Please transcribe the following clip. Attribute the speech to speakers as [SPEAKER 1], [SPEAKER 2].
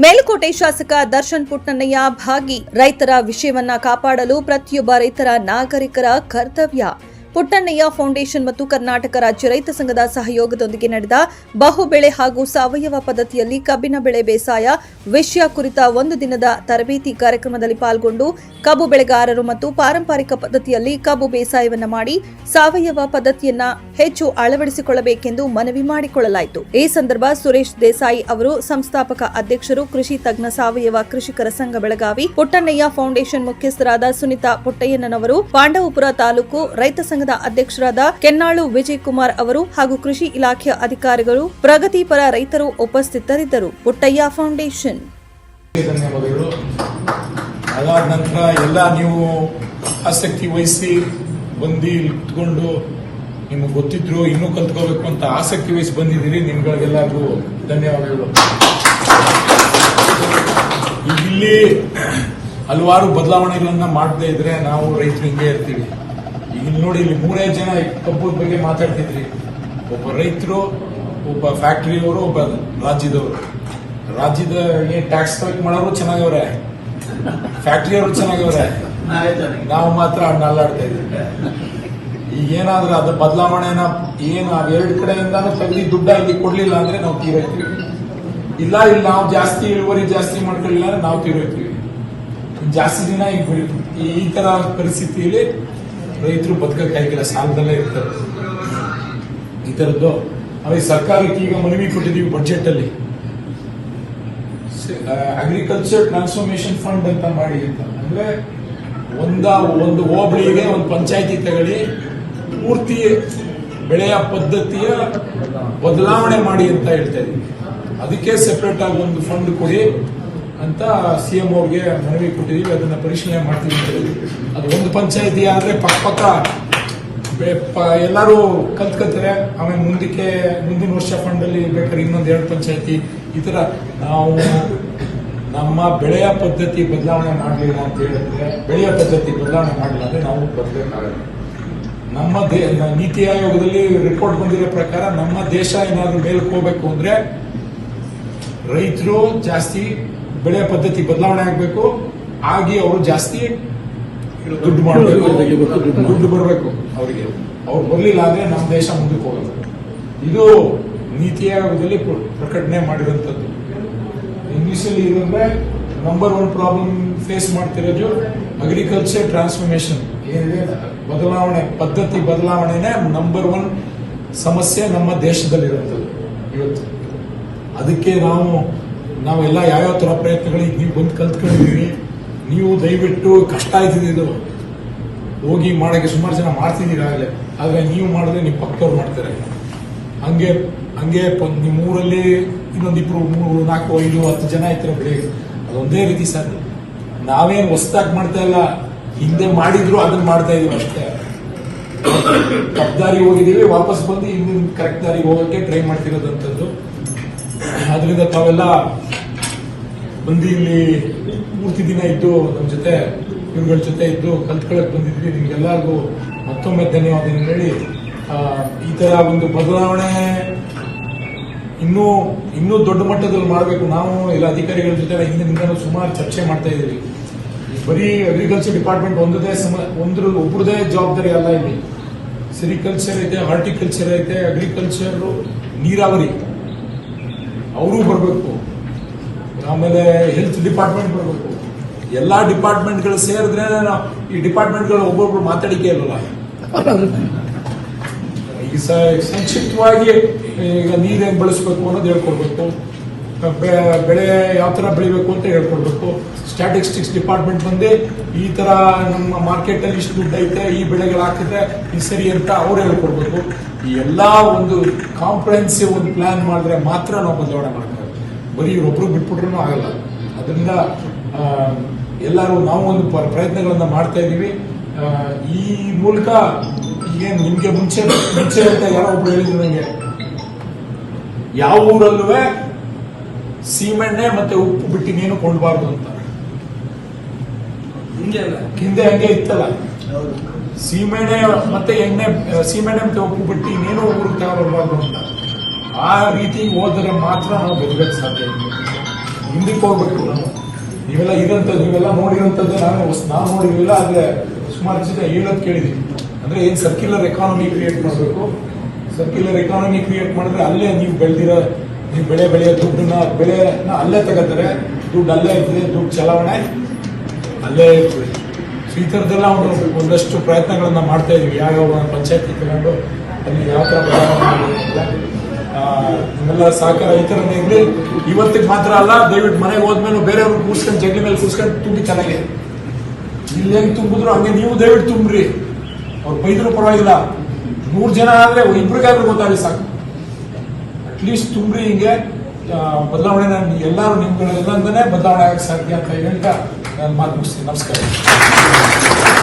[SPEAKER 1] ಮೇಲುಕೋಟೆ ಶಾಸಕ ದರ್ಶನ್ ಪುಟ್ಟಣ್ಣಯ್ಯ ಭಾಗಿ ರೈತರ ವಿಷಯವನ್ನ ಕಾಪಾಡಲು ಪ್ರತಿಯೊಬ್ಬ ರೈತರ ನಾಗರಿಕರ ಕರ್ತವ್ಯ. ಪುಟ್ಟಣ್ಣಯ್ಯ ಫೌಂಡೇಶನ್ ಮತ್ತು ಕರ್ನಾಟಕ ರಾಜ್ಯ ರೈತ ಸಂಘದ ಸಹಯೋಗದೊಂದಿಗೆ ನಡೆದ ಬಹುಬೆಳೆ ಹಾಗೂ ಸಾವಯವ ಪದ್ಧತಿಯಲ್ಲಿ ಕಬ್ಬಿನ ಬೆಳೆ ಬೇಸಾಯ ವಿಷಯ ಕುರಿತ ಒಂದು ದಿನದ ತರಬೇತಿ ಕಾರ್ಯಕ್ರಮದಲ್ಲಿ ಪಾಲ್ಗೊಂಡು ಕಬ್ಬು ಬೆಳೆಗಾರರು ಮತ್ತು ಪಾರಂಪರಿಕ ಪದ್ಧತಿಯಲ್ಲಿ ಕಬ್ಬು ಬೇಸಾಯವನ್ನ ಮಾಡಿ ಸಾವಯವ ಪದ್ಧತಿಯನ್ನ ಹೆಚ್ಚು ಅಳವಡಿಸಿಕೊಳ್ಳಬೇಕೆಂದು ಮನವಿ ಮಾಡಿಕೊಳ್ಳಲಾಯಿತು. ಈ ಸಂದರ್ಭ ಸುರೇಶ್ ದೇಸಾಯಿ ಅವರು, ಸಂಸ್ಥಾಪಕ ಅಧ್ಯಕ್ಷರು, ಕೃಷಿ ತಜ್ಞ ಸಾವಯವ ಕೃಷಿಕರ ಸಂಘ ಬೆಳಗಾವಿ, ಪುಟ್ಟಣ್ಣಯ್ಯ ಫೌಂಡೇಶನ್ ಮುಖ್ಯಸ್ಥರಾದ ಸುನಿತಾ ಪುಟ್ಟಯ್ಯನವರು, ಪಾಂಡವಪುರ ತಾಲೂಕು ರೈತ ಸಂಘದ ಅಧ್ಯಕ್ಷರಾದ ಕೆನ್ನಾಳು ವಿಜಯ್ ಕುಮಾರ್ ಅವರು ಹಾಗೂ ಕೃಷಿ ಇಲಾಖೆಯ ಅಧಿಕಾರಿಗಳು, ಪ್ರಗತಿಪರ ರೈತರು ಉಪಸ್ಥಿತರಿದ್ದರು. ಪುಟ್ಟಯ್ಯ ಫೌಂಡೇಶನ್.
[SPEAKER 2] ಧನ್ಯವಾದಗಳು. ಅದಾದ ನಂತರ ಎಲ್ಲ ನೀವು ಆಸಕ್ತಿ ವಹಿಸಿ ಬಂದು ಇಟ್ಕೊಂಡು ನಿಮಗೆ ಗೊತ್ತಿದ್ರು ಇನ್ನೂ ಕಲ್ತ್ಕೋಬೇಕು ಅಂತ ಆಸಕ್ತಿ ವಹಿಸಿ ಬಂದಿದ್ದೀರಿ. ನಿಮ್ಗಳಿಗೆಲ್ಲರಿಗೂ ಧನ್ಯವಾದಗಳು. ಈಗ ಇಲ್ಲಿ ಹಲವಾರು ಬದಲಾವಣೆಗಳನ್ನ ಮಾಡದೇ ಇದ್ರೆ ನಾವು ರೈತರು ಹಿಂಗೆ ಇರ್ತೀವಿ. ಈಗ ನೋಡಿ, ಇಲ್ಲಿ 3 ಜನ ಕಬ್ಬು ಬಗ್ಗೆ ಮಾತಾಡ್ತಿದ್ರಿ. ಒಬ್ಬ ರೈತರು, ಒಬ್ಬ ಫ್ಯಾಕ್ಟರಿಯವರು, ಒಬ್ಬ ರಾಜ್ಯದವರು. ರಾಜ್ಯದ ಟ್ಯಾಕ್ಸ್ ಕಲೆಕ್ಟ್ ಮಾಡೋರು ಚೆನ್ನಾಗವ್ರೆ, ಫ್ಯಾಕ್ಟರಿಯವರು ಚೆನ್ನಾಗವ್ರೆ, ನಾವು ಮಾತ್ರ ಅಲ್ಲಾಡ್ತಾ ಇದ್ದೀವಿ. ಈಗೇನಾದ್ರೂ ಅದ ಬದಲಾವಣೆನ ಏನು ಅವೆರಡು ಕಡೆಯಿಂದಾನು ತೆಗೆದು ದುಡ್ಡ ಇಲ್ಲಿ ಕೊಡ್ಲಿಲ್ಲ ಅಂದ್ರೆ ನಾವು ತೀರೋಯ್ತೀವಿ. ಇಲ್ಲ ಇಲ್ಲಿ ನಾವು ಜಾಸ್ತಿ ಇಳುವರಿ ಜಾಸ್ತಿ ಮಾಡ್ಕೊಳ್ಳಿಲ್ಲ ಅಂದ್ರೆ ನಾವು ತೀರೋಯ್ತೀವಿ. ಜಾಸ್ತಿ ದಿನ ಈ ತರ ಪರಿಸ್ಥಿತಿಯಲ್ಲಿ ರೈತರು ಬದುಕಕ್ಕಾಗಿಲ್ಲ, ಸಾಲದಲ್ಲೇ ಇರ್ತಾರೆ. ಈ ತರದ್ದು ಅದೇ ಸರ್ಕಾರಕ್ಕೆ ಈಗ ಮನವಿ ಕೊಟ್ಟಿದ್ದೀವಿ ಬಜೆಟ್ ಅಲ್ಲಿ, ಅಗ್ರಿಕಲ್ಚರ್ ಟ್ರಾನ್ಸ್ಫಾರ್ಮೇಶನ್ ಫಂಡ್ ಅಂತ ಮಾಡಿ ಅಂತ. ಅಂದ್ರೆ ಒಂದು ಹೋಬಳಿಗೆ ಒಂದು ಪಂಚಾಯತಿ ತಗೊಳ್ಳಿ, ಪೂರ್ತಿ ಬೆಳೆಯ ಪದ್ಧತಿಯ ಬದಲಾವಣೆ ಮಾಡಿ ಅಂತ ಹೇಳ್ತಾ ಇದೀವಿ. ಅದಕ್ಕೆ ಸೆಪರೇಟ್ ಆಗಿ ಒಂದು ಫಂಡ್ ಕೊಡಿ ಅಂತ ಸಿಎಂ ಅವ್ರಿಗೆ ಮನವಿ ಕೊಟ್ಟಿದ್ದೀವಿ. ಅದನ್ನ ಪರಿಶೀಲನೆ ಮಾಡ್ತೀವಿ. ಅದು ಒಂದು ಪಂಚಾಯತಿ ಆದ್ರೆ ಪಕ್ಕ ಎಲ್ಲರೂ ಕಲ್ತ್ಕೊತಾರೆ. ಆಮೇಲೆ ಮುಂದಿನ ವರ್ಷ ಫಂಡ್ ಅಲ್ಲಿ ಬೇಕಾದ್ರೆ ಇನ್ನೊಂದು 2 ಪಂಚಾಯತಿ ಈ ತರ ನಾವು ನಮ್ಮ ಬೆಳೆಯ ಪದ್ಧತಿ ಬದಲಾವಣೆ ಮಾಡಲಿಲ್ಲ ಅಂತ ಹೇಳಿದ್ರೆ, ಬೆಳೆಯ ಪದ್ಧತಿ ಬದಲಾವಣೆ ಮಾಡಲಿಲ್ಲ ಅಂದ್ರೆ ನಾವು ಬದಲಾಗಲ್ಲ. ನಮ್ಮ ನೀತಿ ಆಯೋಗದಲ್ಲಿ ರಿಪೋರ್ಟ್ ಬಂದಿರೋ ಪ್ರಕಾರ ನಮ್ಮ ದೇಶ ಏನಾದ್ರೂ ಮೇಲಕ್ಕೆ ಹೋಗ್ಬೇಕು ಅಂದ್ರೆ ರೈತರು ಜಾಸ್ತಿ ಬೆಳೆಯ ಪದ್ಧತಿ ಬದಲಾವಣೆ ಆಗಬೇಕು, ಆಗಿ ಅವರು ಜಾಸ್ತಿ ದುಡ್ಡು ಮಾಡಬೇಕು, ದುಡ್ಡು ಬರಬೇಕು ಅವರಿಗೆ. ಅವ್ರು ಬರಲಿಲ್ಲ ಅಂದ್ರೆ ನಮ್ಮ ದೇಶ ಮುಂದಕ್ಕೆ ಹೋಗಲ್ಲ. ಇದು ನೀತಿ ಆಯೋಗದಲ್ಲಿ ಪ್ರಕಟಣೆ ಮಾಡಿರುವಂತದ್ದು. ಇಂಗ್ಲಿಷಲ್ಲಿ ಇರೋದ್ರೆ ನಂಬರ್ 1 ಪ್ರಾಬ್ಲಮ್ ಫೇಸ್ ಮಾಡ್ತಿರೋದು ಅಗ್ರಿಕಲ್ಚರ್ ಟ್ರಾನ್ಸ್ಫಾರ್ಮೇಶನ್ ಏನಿದೆ, ಬದಲಾವಣೆ, ಪದ್ಧತಿ ಬದಲಾವಣೆನೇ ನಂಬರ್ 1 ಸಮಸ್ಯೆ ನಮ್ಮ ದೇಶದಲ್ಲಿರುವಂಥದ್ದು ಇವತ್ತು. ಅದಕ್ಕೆ ನಾವೆಲ್ಲ ಯಾವ್ಯಾವ ತರ ಪ್ರಯತ್ನಗಳಿಗೆ ನೀವು ಬಂದು ಕಲ್ತ್ಕೊಂಡಿದ್ದೀವಿ. ನೀವು ದಯವಿಟ್ಟು ಕಷ್ಟ ಆಯ್ತಿದೆ, ಇದು ಹೋಗಿ ಮಾಡಕ್ಕೆ ಸುಮಾರು ಜನ ಮಾಡ್ತಿದ್ದೀರಿ ಆಗಲೇ. ಆದ್ರೆ ನೀವು ಮಾಡಿದ್ರೆ ನಿಮ್ಮ ಪಕ್ಕದವ್ರು ಮಾಡ್ತಾರೆ. ಹಂಗೆ ನಿಮ್ಮ ಊರಲ್ಲಿ ಇನ್ನೊಂದು 2, 3, 4, 5, 10 ಜನ ಇತರ ಬೆಳೆಯೋದು. ಅದೊಂದೇ ರೀತಿ ಸಾಧ್ಯ. ನಾವೇನು ಹೊಸದಾಗಿ ಮಾಡ್ತಾ ಇಲ್ಲ, ಹಿಂದೆ ಮಾಡಿದ್ರು ಅದನ್ನ ಮಾಡ್ತಾ ಇದೀವಿ ಅಷ್ಟೇ. ತಪ್ಪು ದಾರಿ ಹೋಗಿದ್ದೀವಿ, ವಾಪಸ್ ಬಂದು ಹಿಂದಿನ ಕರೆಕ್ಟ್ ದಾರಿಗೆ ಹೋಗಕ್ಕೆ ಟ್ರೈ ಮಾಡ್ತಿರೋದಂಥದ್ದು. ಅದರಿಂದ ತಾವೆಲ್ಲ ಬಂದು ಇಲ್ಲಿ ಪೂರ್ತಿ ದಿನ ಇದ್ದು ನಮ್ಮ ಜೊತೆ ಇವ್ರಗಳ ಜೊತೆ ಇದ್ದು ಕಲ್ತ್ಕೊಳ್ಳಕ್ ಬಂದಿದ್ವಿ. ನಿಮ್ಗೆಲ್ಲರಿಗೂ ಮತ್ತೊಮ್ಮೆ ಧನ್ಯವಾದ ಹೇಳಿ, ಈ ತರ ಒಂದು ಬದಲಾವಣೆ ಇನ್ನೂ ದೊಡ್ಡ ಮಟ್ಟದಲ್ಲಿ ಮಾಡಬೇಕು. ನಾವು ಎಲ್ಲ ಅಧಿಕಾರಿಗಳ ಜೊತೆ ಹಿಂದಿನಿಂದ ಸುಮಾರು ಚರ್ಚೆ ಮಾಡ್ತಾ ಇದ್ದೀವಿ. ಬರೀ ಅಗ್ರಿಕಲ್ಚರ್ ಡಿಪಾರ್ಟ್ಮೆಂಟ್ ಒಬ್ಬರದೇ ಜವಾಬ್ದಾರಿ ಅಲ್ಲ. ಇಲ್ಲಿ ಸೆರಿಕಲ್ಚರ್ ಐತೆ, ಹಾರ್ಟಿಕಲ್ಚರ್ ಐತೆ, ಅಗ್ರಿಕಲ್ಚರ್, ನೀರಾವರಿ ಅವರು ಬರಬೇಕು, ಆಮೇಲೆ ಹೆಲ್ತ್ ಡಿಪಾರ್ಟ್ಮೆಂಟ್ ಬರಬೇಕು. ಎಲ್ಲಾ ಡಿಪಾರ್ಟ್ಮೆಂಟ್ಗಳು ಸೇರಿದ್ರೆ ಈ ಡಿಪಾರ್ಟ್ಮೆಂಟ್ಗಳು ಒಬ್ಬೊಬ್ರು ಮಾತಾಡಿಕೆ ಇಲ್ವಲ್ಲ. ಈಗ ಸಂಕ್ಷಿಪ್ತವಾಗಿ ಈಗ ನೀರು ಹೆಂಗ್ ಬಳಸಬೇಕು ಅನ್ನೋದು ಹೇಳ್ಕೊಡ್ಬೇಕು, ಬೆಳೆ ಯಾವ ತರ ಬೆಳಿಬೇಕು ಅಂತ ಹೇಳ್ಕೊಡ್ಬೇಕು. ಸ್ಟ್ಯಾಟಿಸ್ಟಿಕ್ಸ್ ಡಿಪಾರ್ಟ್ಮೆಂಟ್ ಬಂದು ಈ ತರ ನಮ್ಮ ಮಾರ್ಕೆಟ್ ಅಲ್ಲಿ ಇಷ್ಟು ದುಡ್ಡು ಐತೆ, ಈ ಬೆಳೆಗಳು ಹಾಕಿದ್ರೆ ಈ ಸರಿ ಅಂತ ಅವ್ರು ಹೇಳ್ಕೊಡ್ಬೇಕು. ಈ ಎಲ್ಲಾ ಒಂದು ಕಾಂಪ್ರಹೆನ್ಸಿವ್ ಒಂದು ಪ್ಲಾನ್ ಮಾಡಿದ್ರೆ ಮಾತ್ರ ನಾವು ಬದಲಾವಣೆ ಮಾಡ್ತೀವಿ. ಬರೀ ಇವ್ರೊಬ್ರು ಬಿಟ್ಬಿಟ್ರೂ ಆಗಲ್ಲ. ಅದರಿಂದ ಎಲ್ಲರೂ ನಾವು ಒಂದು ಪ್ರಯತ್ನಗಳನ್ನ ಮಾಡ್ತಾ ಇದೀವಿ. ಈ ಮೂಲಕ ಈಗೇನು ನಿಮ್ಗೆ ಮುಂಚೆ ಅಂತ ಯಾರೋ ಒಬ್ರು ಹೇಳಿದ್ರು ನಂಗೆ, ಯಾವ ಊರಲ್ಲೂ ಸೀಮೆಣ್ಣೆ ಮತ್ತೆ ಉಪ್ಪು ಬಿಟ್ಟಿನೇನು ಕೊಂಡ್ಬಾರ್ದು ಅಂತ. ಹಿಂದೆ ಹಂಗೆ ಇತ್ತಲ್ಲ, ಸೀಮೆಣ್ಣೆ ಮತ್ತೆ ಉಪ್ಪು ಬಿಟ್ಟು ಇನ್ನೇನು ಊರಿಗೆ ತಗೊಬಾರ್ದು ಅಂತ. ಆ ರೀತಿ ಹೋದರೆ ಮಾತ್ರ ನಾವು ಬದುಕಕ್ಕೆ ಸಾಧ್ಯ ಇದೆ. ಹಿಂದಕ್ಕೆ ಹೋಗ್ಬೇಕು. ನೀವೆಲ್ಲ ಇರೋಂಥದ್ದು, ನೀವೆಲ್ಲ ನೋಡಿರೋಂಥದ್ದು ನಾವು ನೋಡಿರಲಿಲ್ಲ. ಆದ್ರೆ ಸುಮಾರು ಜನ ಹೇಳೋದು ಕೇಳಿದೀವಿ. ಅಂದ್ರೆ ಏನ್ ಸರ್ಕ್ಯುಲರ್ ಎಕಾನಮಿ ಕ್ರಿಯೇಟ್ ಮಾಡಬೇಕು. ಸರ್ಕ್ಯುಲರ್ ಎಕಾನಮಿ ಕ್ರಿಯೇಟ್ ಮಾಡಿದ್ರೆ ಅಲ್ಲೇ ನೀವು ಬೆಳೆದಿರೋ, ನೀವು ಬೆಳೆಯೋ ದುಡ್ಡನ್ನ ಬೆಳೆನ ಅಲ್ಲೇ ತಗೋತಾರೆ, ದುಡ್ಡು ಅಲ್ಲೇ ಇರ್ತದೆ, ದುಡ್ಡು ಚಲಾವಣೆ ಅಲ್ಲೇ ಇರ್ತದೆ. ಸೊ ಈ ಥರದ್ದೆಲ್ಲ ಒಂದಷ್ಟು ಪ್ರಯತ್ನಗಳನ್ನ ಮಾಡ್ತಾ ಇದೀವಿ. ಯಾವ ಪಂಚಾಯತಿ ತಗೊಂಡು ಅಲ್ಲಿ ಯಾವ ಥರ ನಿಮ್ಮೆಲ್ಲ ಸಹಕಾರ ಈ ಥರನೇ ಇರಲಿ. ಇವತ್ತಿಗೆ ಮಾತ್ರ ಅಲ್ಲ, ದಯವಿಟ್ಟು ಮನೆಗೆ ಹೋದ್ಮೇಲೆ ಬೇರೆಯವ್ರು ಕೂರ್ಸ್ಕೊಂಡು ಜಗ್ಲಿ ಮೇಲೆ ಕೂರ್ಸ್ಕೊಂಡು ತುಂಬಿ ಚೆನ್ನಾಗಿ. ಇಲ್ಲಿ ಹೆಂಗ್ ತುಂಬಿದ್ರು ಹಂಗೆ ನೀವು ದಯವಿಟ್ಟು ತುಂಬ್ರಿ. ಅವ್ರು ಬೈದ್ರು ಪರವಾಗಿಲ್ಲ, 100 ಜನ ಆದ್ರೆ ಇಬ್ರಿಗಾದ್ರೂ ಗೊತ್ತಾಗಲಿ ಸಾಕು. ಅಟ್ಲೀಸ್ಟ್ ತುಂಬ್ರಿ. ಹಿಂಗೆ ಬದಲಾವಣೆ ಎಲ್ಲರೂ ನಿಮ್ಗಳೆಲ್ಲಂದನೇ ಬದಲಾವಣೆ ಆಗಕ್ಕೆ ಸಾಧ್ಯ ಅಂತ ಹೇಳ್ತಾ ನಾನು ಮಾತು ಮುಗಿಸ್ತೀನಿ. ನಮಸ್ಕಾರ.